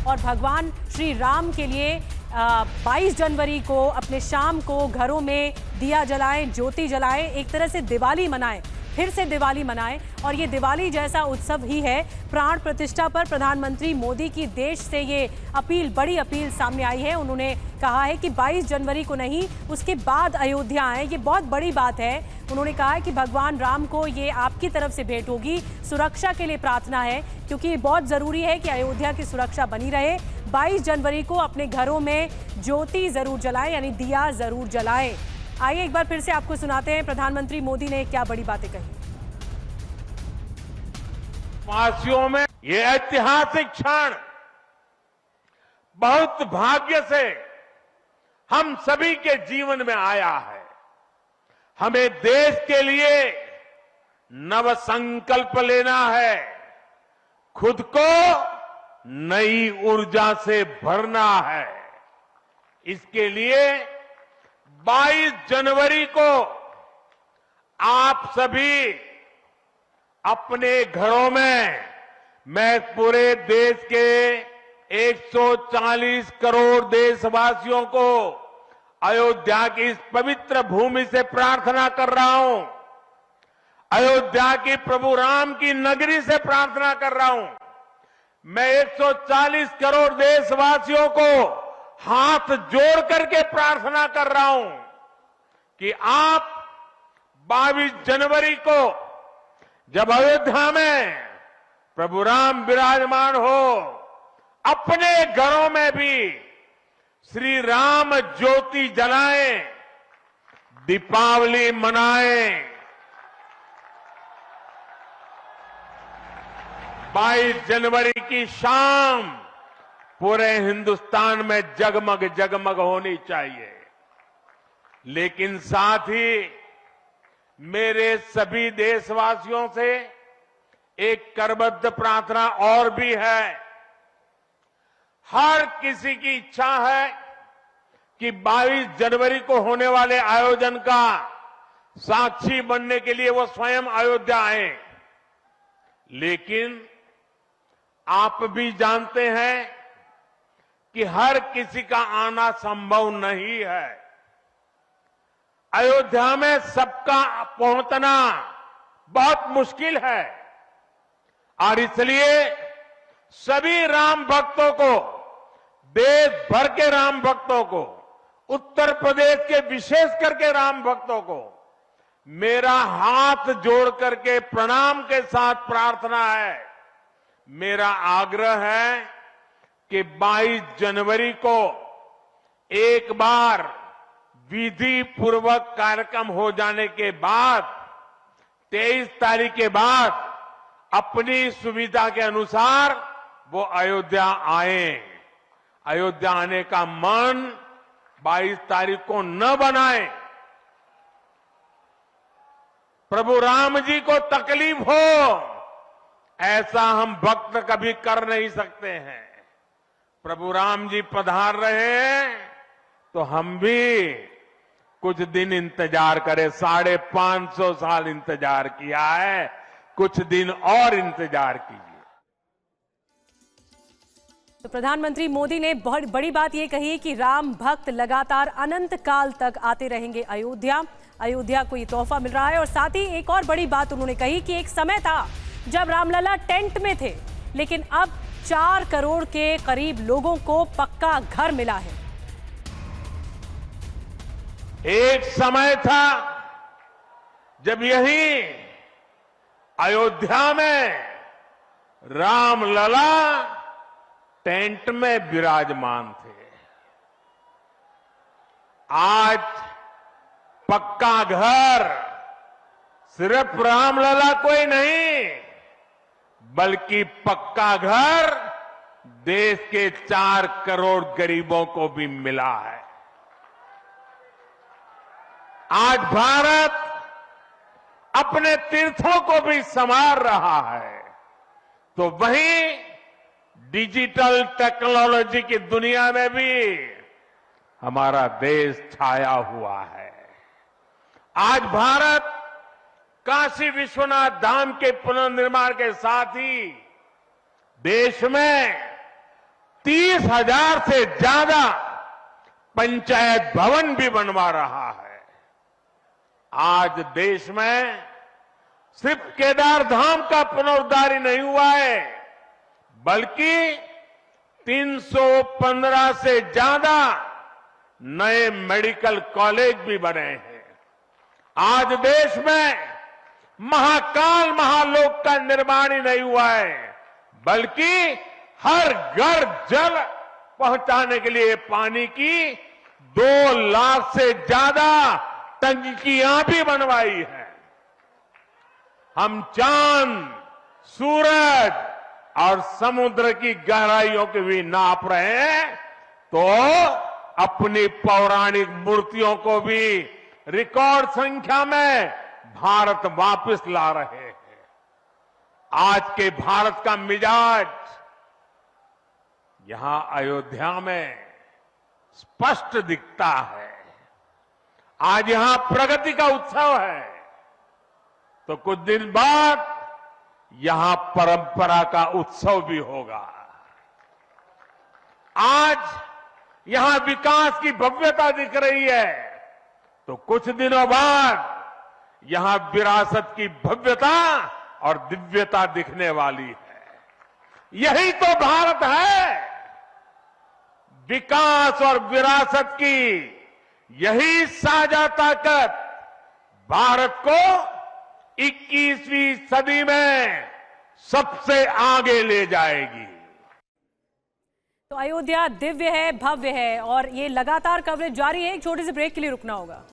और भगवान श्री राम के लिए 22 जनवरी को अपने शाम को घरों में दिया जलाएं, ज्योति जलाएं, एक तरह से दिवाली मनाएं, फिर से दिवाली मनाएं। और ये दिवाली जैसा उत्सव ही है। प्राण प्रतिष्ठा पर प्रधानमंत्री मोदी की देश से ये अपील, बड़ी अपील सामने आई है। उन्होंने कहा है कि 22 जनवरी को नहीं, उसके बाद अयोध्या आए, ये बहुत बड़ी बात है। उन्होंने कहा है कि भगवान राम को ये आपकी तरफ से भेंट होगी, सुरक्षा के लिए प्रार्थना है, क्योंकि ये बहुत ज़रूरी है कि अयोध्या की सुरक्षा बनी रहे। 22 जनवरी को अपने घरों में ज्योति ज़रूर जलाएं, यानी दिया ज़रूर जलाएं। आइए एक बार फिर से आपको सुनाते हैं प्रधानमंत्री मोदी ने क्या बड़ी बातें कही। वासियों में ये ऐतिहासिक क्षण बहुत भाग्य से हम सभी के जीवन में आया है। हमें देश के लिए नव संकल्प लेना है, खुद को नई ऊर्जा से भरना है। इसके लिए 22 जनवरी को आप सभी अपने घरों में, मैं पूरे देश के 140 करोड़ देशवासियों को अयोध्या की इस पवित्र भूमि से प्रार्थना कर रहा हूं, अयोध्या की प्रभु राम की नगरी से प्रार्थना कर रहा हूं। मैं 140 करोड़ देशवासियों को हाथ जोड़ करके प्रार्थना कर रहा हूं कि आप 22 जनवरी को जब अयोध्या में प्रभु राम विराजमान हो, अपने घरों में भी श्री राम ज्योति जलाएं, दीपावली मनाएं। 22 जनवरी की शाम पूरे हिंदुस्तान में जगमग जगमग होनी चाहिए। लेकिन साथ ही मेरे सभी देशवासियों से एक करबद्ध प्रार्थना और भी है। हर किसी की इच्छा है कि 22 जनवरी को होने वाले आयोजन का साक्षी बनने के लिए वो स्वयं अयोध्या आए। लेकिन आप भी जानते हैं कि हर किसी का आना संभव नहीं है। अयोध्या में सबका पहुंचना बहुत मुश्किल है और इसलिए सभी राम भक्तों को, देश भर के राम भक्तों को, उत्तर प्रदेश के विशेष करके राम भक्तों को मेरा हाथ जोड़ करके प्रणाम के साथ प्रार्थना है, मेरा आग्रह है कि 22 जनवरी को एक बार विधि पूर्वक कार्यक्रम हो जाने के बाद 23 तारीख के बाद अपनी सुविधा के अनुसार वो अयोध्या आए। अयोध्या आने का मन 22 तारीख को न बनाए। प्रभु राम जी को तकलीफ हो, ऐसा हम भक्त कभी कर नहीं सकते हैं। प्रभु राम जी पधार रहे हैं तो हम भी कुछ दिन इंतजार करें। 550 साल इंतजार किया है, कुछ दिन और इंतजार कीजिए। तो प्रधानमंत्री मोदी ने बहुत बड़ी बात यह कही कि राम भक्त लगातार अनंत काल तक आते रहेंगे अयोध्या। अयोध्या को ये तोहफा मिल रहा है। और साथ ही एक और बड़ी बात उन्होंने कही कि एक समय था जब रामलला टेंट में थे, लेकिन अब 4 करोड़ के करीब लोगों को पक्का घर मिला है। एक समय था जब यही अयोध्या में रामलला टेंट में विराजमान थे। आज पक्का घर सिर्फ रामलला कोई नहीं, बल्कि पक्का घर देश के 4 करोड़ गरीबों को भी मिला है। आज भारत अपने तीर्थों को भी संवार रहा है, तो वहीं डिजिटल टेक्नोलॉजी की दुनिया में भी हमारा देश छाया हुआ है। आज भारत काशी विश्वनाथ धाम के पुनर्निर्माण के साथ ही देश में 30,000 से ज्यादा पंचायत भवन भी बनवा रहा है। आज देश में सिर्फ केदार धाम का पुनरुद्धार ही नहीं हुआ है, बल्कि 315 से ज्यादा नए मेडिकल कॉलेज भी बने हैं। आज देश में महाकाल महालोक का निर्माण ही नहीं हुआ है, बल्कि हर घर जल पहुंचाने के लिए पानी की 2 लाख से ज्यादा टंकियां भी बनवाई है। हम चांद, सूरज और समुद्र की गहराइयों की भी नाप रहे हैं, तो अपनी पौराणिक मूर्तियों को भी रिकॉर्ड संख्या में भारत वापस ला रहे हैं। आज के भारत का मिजाज यहां अयोध्या में स्पष्ट दिखता है। आज यहां प्रगति का उत्सव है, तो कुछ दिन बाद यहां परंपरा का उत्सव भी होगा। आज यहां विकास की भव्यता दिख रही है, तो कुछ दिनों बाद यहां विरासत की भव्यता और दिव्यता दिखने वाली है। यही तो भारत है। विकास और विरासत की यही साझा ताकत भारत को 21वीं सदी में सबसे आगे ले जाएगी। तो अयोध्या दिव्य है, भव्य है और ये लगातार कवरेज जारी है। एक छोटे से ब्रेक के लिए रुकना होगा।